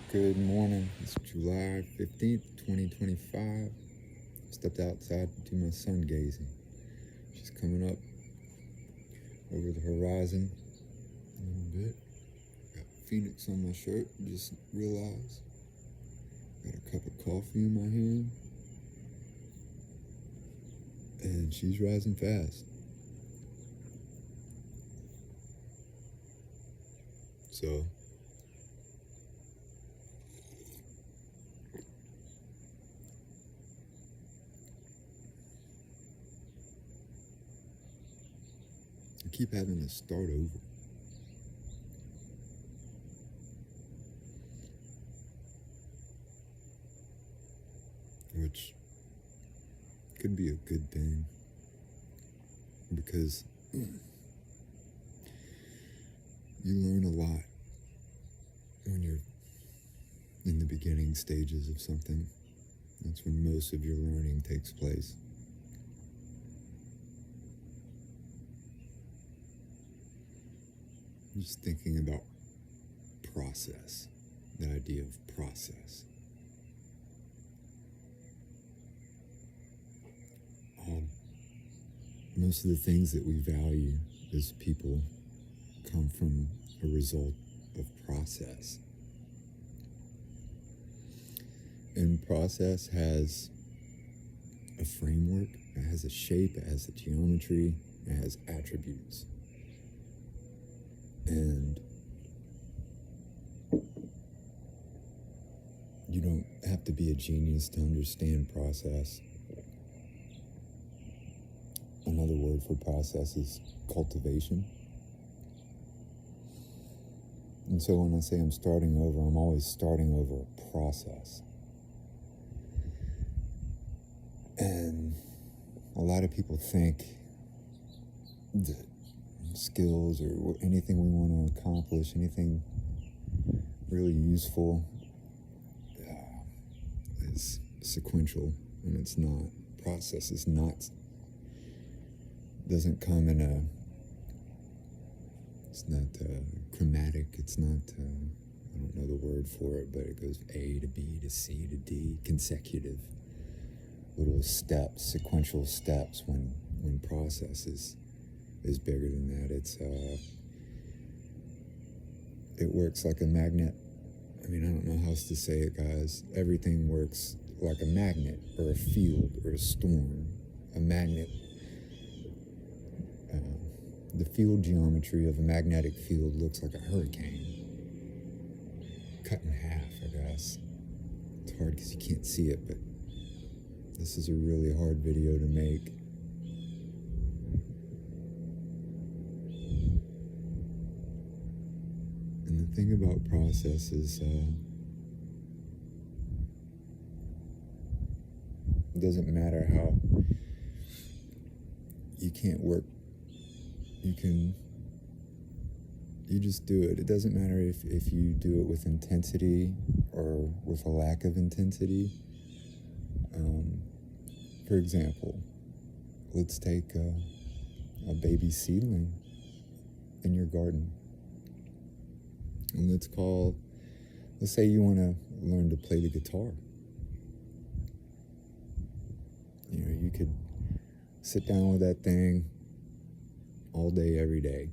Good morning. It's July 15th, 2025. Stepped outside to do my sun gazing. She's coming up over the horizon a little bit. Got Phoenix on my shirt, just realized. Got a cup of coffee in my hand. And she's rising fast. So, I keep having to start over. Which could be a good thing, because you learn a lot when you're in the beginning stages of something. That's when most of your learning takes place. Just thinking about process, the idea of process. Most of the things that we value as people come from a result of process. And process has a framework, it has a shape, it has a geometry, it has attributes. And you don't have to be a genius to understand process. Another word for process is cultivation. And so when I say I'm starting over, I'm always starting over a process. And a lot of people think that skills or anything we want to accomplish, anything really useful, is sequential, and it's not. Process is not. Doesn't come in it's not chromatic, it's not, I don't know the word for it, but it goes A to B to C to D, consecutive little steps, sequential steps when process is bigger than that. It works like a magnet. I mean, I don't know how else to say it, guys. Everything works like a magnet or a field or a storm. A magnet. The field geometry of a magnetic field looks like a hurricane. Cut in half, I guess. It's hard because you can't see it, but this is a really hard video to make. And the thing about process is, it doesn't matter how you can't work. You just do it. It doesn't matter if you do it with intensity or with a lack of intensity. For example, let's take a baby seedling in your garden. And let's say you want to learn to play the guitar. You know, you could sit down with that thing all day, every day,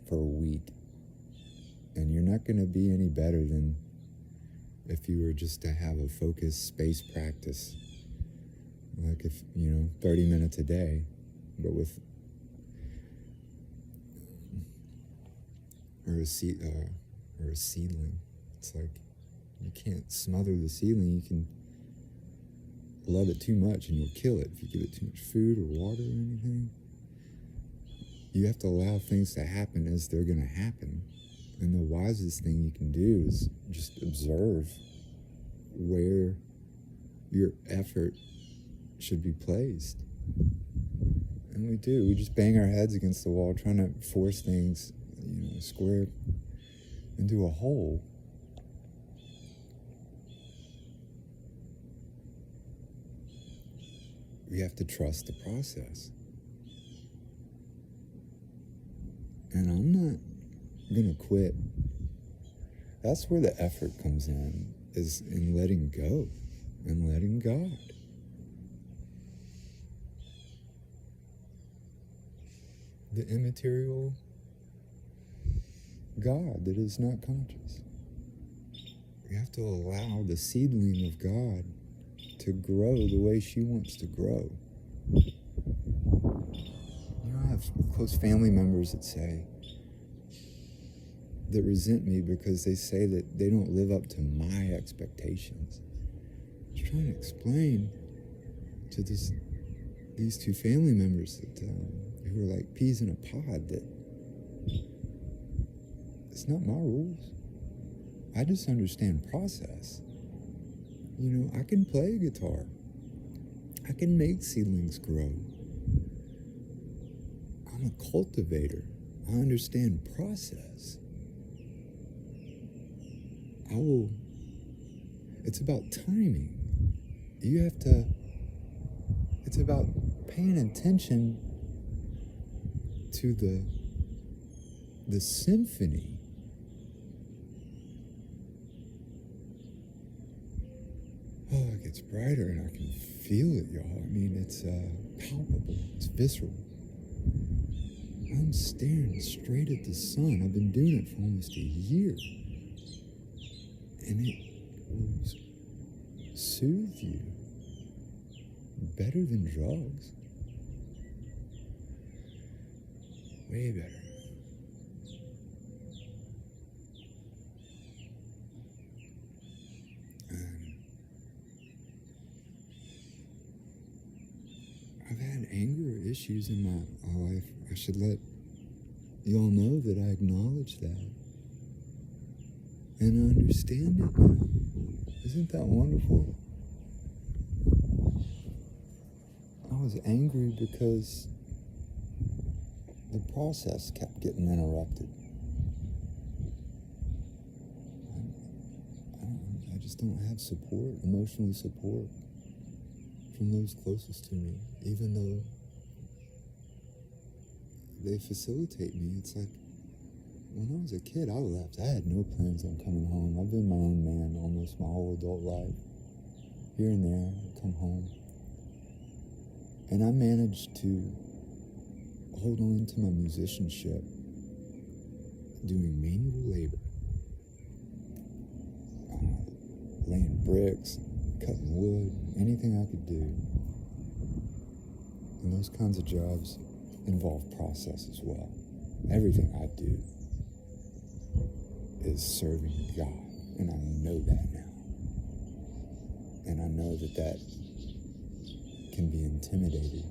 for a week. And you're not going to be any better than if you were just to have a focused space practice. Like 30 minutes a day, but with, or a seedling. It's like, you can't smother the seedling. You can love it too much and you'll kill it if you give it too much food or water or anything. You have to allow things to happen as they're going to happen. And the wisest thing you can do is just observe where your effort should be placed. And we do. We just bang our heads against the wall trying to force things, square into a hole. We have to trust the process. And I'm not going to quit That's where the effort comes in, is in letting go and letting God. The immaterial God that is not conscious. We have to allow the seedling of God to grow the way she wants to grow. I have close family members that resent me because they say that they don't live up to my expectations. I was trying to explain to these two family members who are like peas in a pod that it's not my rules. I just understand process. I can play guitar. I can make seedlings grow. I'm a cultivator. I understand process. It's about timing. It's about paying attention to the symphony. Oh, it gets brighter and I can feel it, y'all. I mean, it's palpable. It's visceral. I'm staring straight at the sun. I've been doing it for almost a year. And it will soothe you better than drugs. Way better. I've had anger issues in my life. I should let y'all know that I acknowledge that. And I understand it now. Isn't that wonderful? I was angry because the process kept getting interrupted. I just don't have support, emotional support from those closest to me, even though they facilitate me. It's like, when I was a kid, I left. I had no plans on coming home. I've been my own man almost my whole adult life. Here and there, I'd come home. And I managed to hold on to my musicianship doing manual labor. Laying bricks, cutting wood, anything I could do. And those kinds of jobs involve process as well. Everything I do is serving God, and I know that now. And I know that can be intimidating.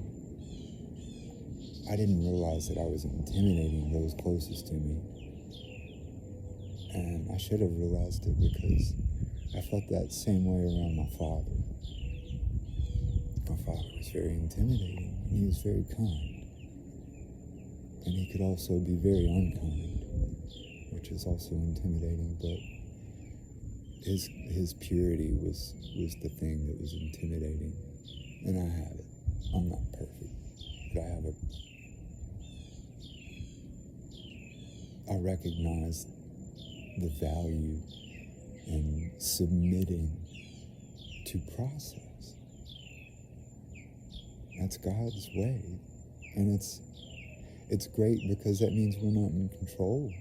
I didn't realize that I was intimidating those closest to me. And I should have realized it because I felt that same way around my father. My father was very intimidating, and he was very kind. And he could also be very unkind, which is also intimidating, but his purity was the thing that was intimidating. And I have it. I'm not perfect, but I have it. I recognize the value in submitting to process. That's God's way. And it's great because that means we're not in control.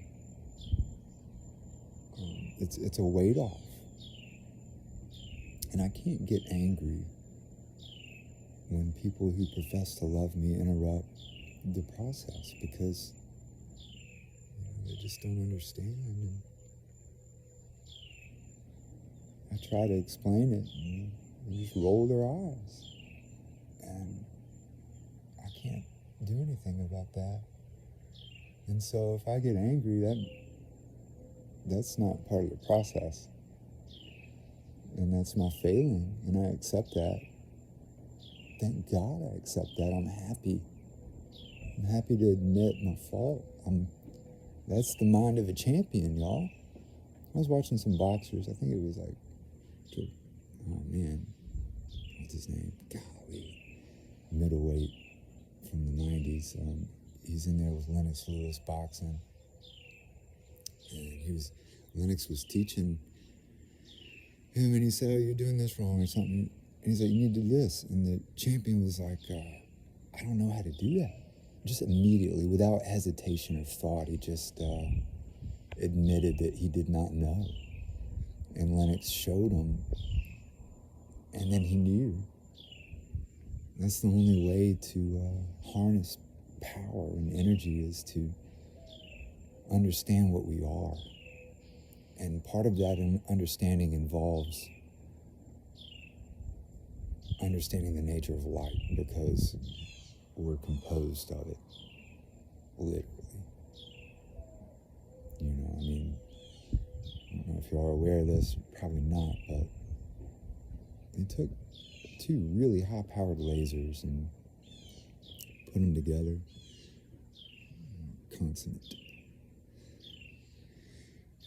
It's a weight off. And I can't get angry when people who profess to love me interrupt the process because they just don't understand. And I try to explain it, and they just roll their eyes. And I can't do anything about that. And so if I get angry, that's not part of the process. And that's my failing, and I accept that. Thank God I accept that. I'm happy. I'm happy to admit my fault. That's the mind of a champion, y'all. I was watching some boxers. I think it was like, what's his name? Golly. Middleweight from the 90s. He's in there with Lennox Lewis boxing. And he was Lennox was teaching him, and he said, "Oh, you're doing this wrong," or something. And he's like, "You need to do this." And the champion was like, "I don't know how to do that." Just immediately, without hesitation or thought, he just admitted that he did not know. And Lennox showed him, and then he knew. That's the only way to harness power and energy, is to understand what we are. And part of that understanding involves understanding the nature of light, because we're composed of it, literally. I mean, I don't know if you are aware of this, probably not, but they took 2 really high-powered lasers and put them together, consonant,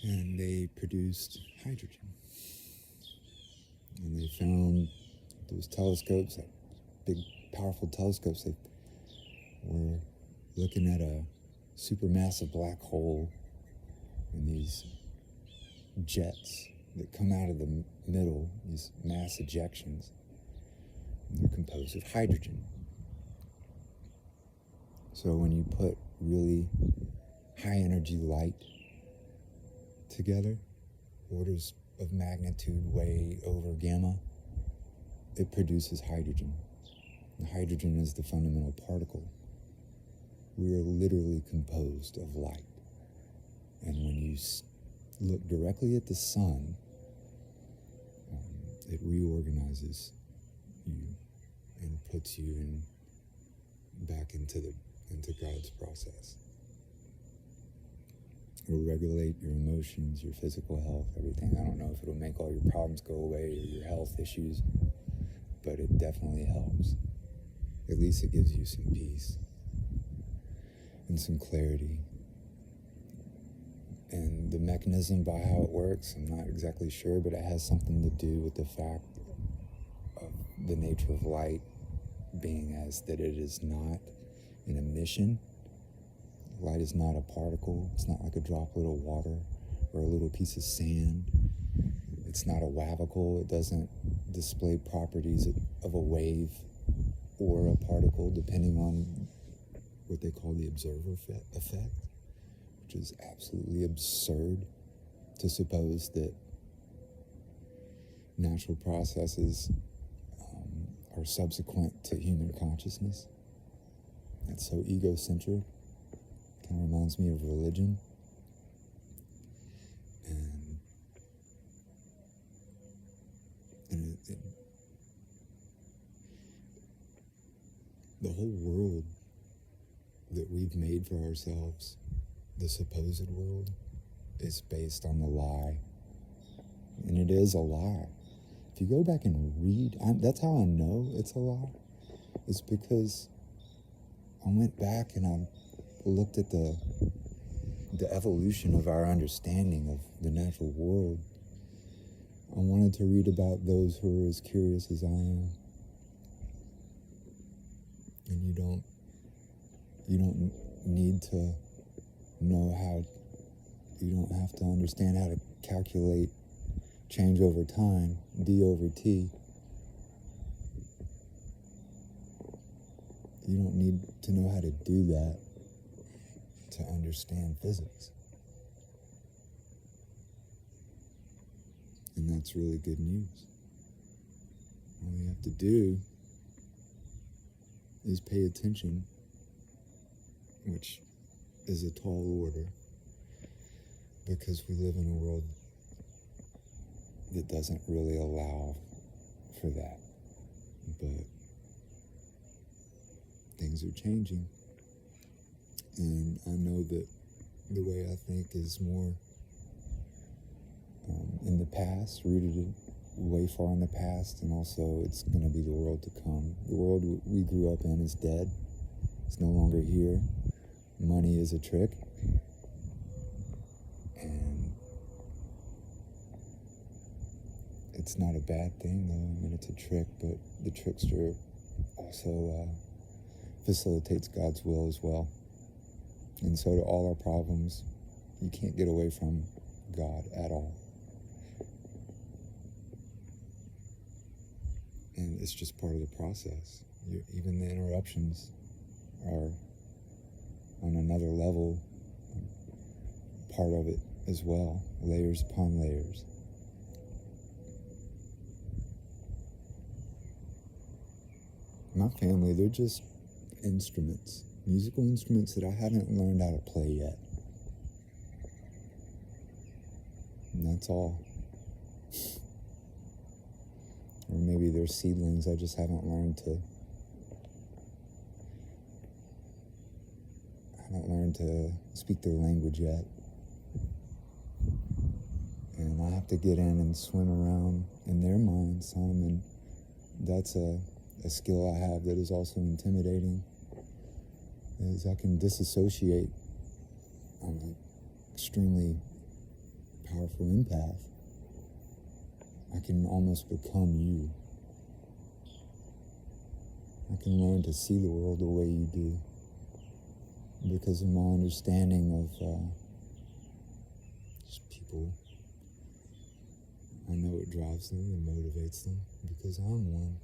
and they produced hydrogen. And they found those telescopes, like big, powerful telescopes, that were looking at a supermassive black hole and these jets that come out of the middle, these mass ejections. They're composed of hydrogen. So when you put really high energy light together, orders of magnitude way over gamma, it produces hydrogen. And hydrogen is the fundamental particle. We are literally composed of light. And when you look directly at the sun, it reorganizes you and puts you back into God's process. It'll regulate your emotions, your physical health, everything. I don't know if it'll make all your problems go away or your health issues, but it definitely helps. At least it gives you some peace and some clarity. And the mechanism by how it works, I'm not exactly sure, but it has something to do with the fact of the nature of light being as that it is not an emission. Light is not a particle. It's not like a droplet of water or a little piece of sand. It's not a wavicle. It doesn't display properties of a wave or a particle, depending on what they call the observer effect, which is absolutely absurd to suppose that natural processes are subsequent to human consciousness. That's so egocentric. Kind of reminds me of religion. And the whole world that we've made for ourselves, the supposed world, is based on the lie. And it is a lie. If you go back and read, that's how I know it's a lie. It's because I went back and I looked at the evolution of our understanding of the natural world. I wanted to read about those who are as curious as I am. And you don't need to know how, you don't have to understand how to calculate change over time, d over t. You don't need to know how to do that to understand physics. And that's really good news. All you have to do is pay attention, which is a tall order, because we live in a world that doesn't really allow for that. But things are changing. And I know that the way I think is more in the past, rooted way far in the past, and also it's going to be the world to come. The world we grew up in is dead. It's no longer here. Money is a trick. And it's not a bad thing, though. I mean, it's a trick, but the trickster also facilitates God's will as well. And so to all our problems, you can't get away from God at all. And it's just part of the process. Even the interruptions are on another level, part of it as well, layers upon layers. My family, they're just instruments, musical instruments that I haven't learned how to play yet. And that's all. Or maybe they're seedlings I just haven't learned to speak their language yet. And I have to get in and swim around in their minds some, and that's a skill I have that is also intimidating, is I can disassociate. I'm an extremely powerful empath. I can almost become you. I can learn to see the world the way you do because of my understanding of just people. I know what drives them and motivates them because I'm one.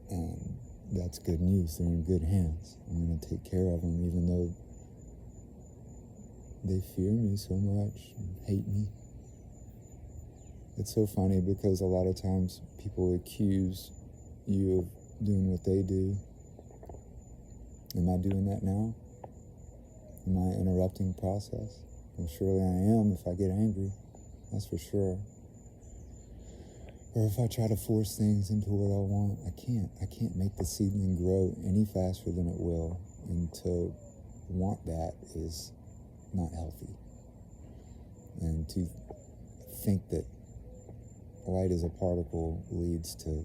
And that's good news. They're in good hands. I'm going to take care of them even though they fear me so much and hate me. It's so funny because a lot of times people accuse you of doing what they do. Am I doing that now? Am I interrupting the process? Well, surely I am if I get angry. That's for sure. Or if I try to force things into what I want, I can't. I can't make the seedling grow any faster than it will. And to want that is not healthy. And to think that light as a particle leads to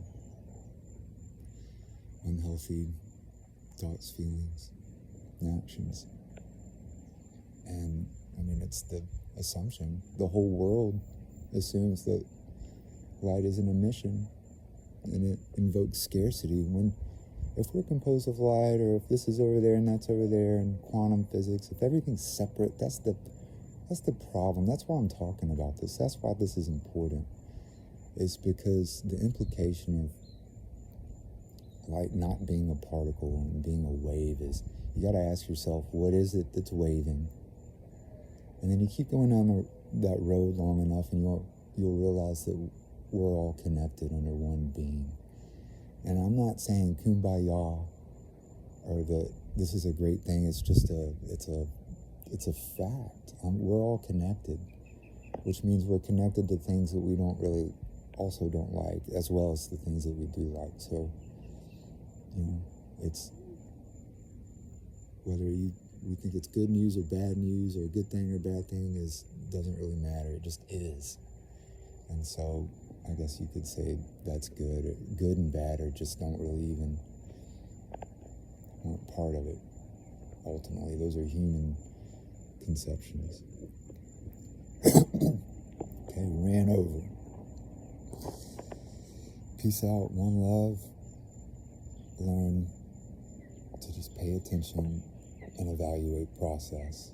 unhealthy thoughts, feelings, and actions. And I mean, it's the assumption. The whole world assumes that light is an emission, and it invokes scarcity. If we're composed of light, or if this is over there and that's over there, and quantum physics, if everything's separate, that's the problem. That's why I'm talking about this. That's why this is important. Is because the implication of light not being a particle and being a wave is, you got to ask yourself, what is it that's waving? And then you keep going down that road long enough, and you'll realize that we're all connected under one being. And I'm not saying kumbaya or that this is a great thing. It's just it's a fact. We're all connected, which means we're connected to things that we also don't like, as well as the things that we do like. So, it's whether we think it's good news or bad news, or a good thing or bad thing, doesn't really matter. It just is. And so I guess you could say that's good. Or good and bad or just don't really even aren't part of it. Ultimately, those are human conceptions. Okay, ran over. Peace out, one love. Learn to just pay attention and evaluate process.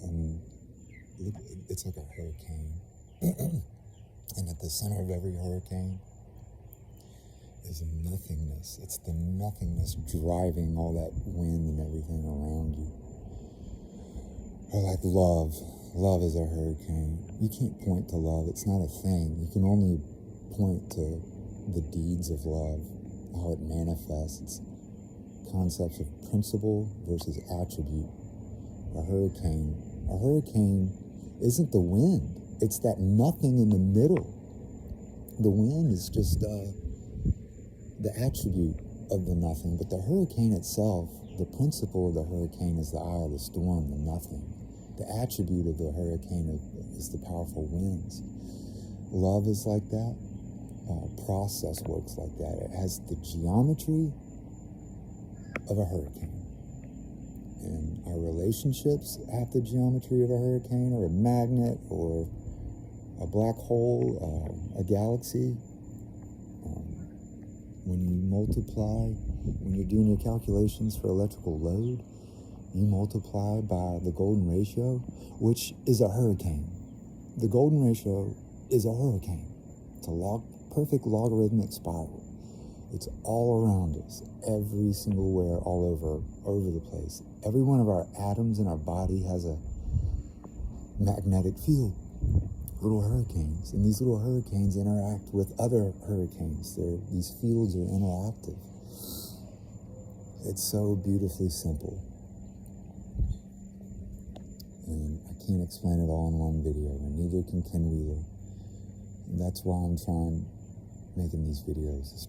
And it's like a hurricane. And at the center of every hurricane is nothingness. It's the nothingness driving all that wind and everything around you. Or like love. Love is a hurricane. You can't point to love. It's not a thing. You can only point to the deeds of love, how it manifests, concepts of principle versus attribute. A hurricane isn't the wind. It's that nothing in the middle. The wind is just the attribute of the nothing, but the hurricane itself, the principle of the hurricane is the eye of the storm, the nothing. The attribute of the hurricane is the powerful winds. Love is like that. Process works like that. It has the geometry of a hurricane. And our relationships have the geometry of a hurricane, or a magnet, or a black hole, a galaxy. When you multiply, when you're doing your calculations for electrical load, you multiply by the golden ratio, which is a hurricane. The golden ratio is a hurricane. It's a perfect logarithmic spiral. It's all around us, every single where, all over the place. Every one of our atoms in our body has a magnetic field, little hurricanes. And these little hurricanes interact with other hurricanes. These fields are interactive. It's so beautifully simple. And I can't explain it all in one video, and neither can Ken Wheeler. And that's why I'm making these videos, is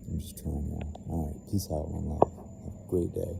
I'm just trying, y'all. Alright, peace out, one love. Have a great day.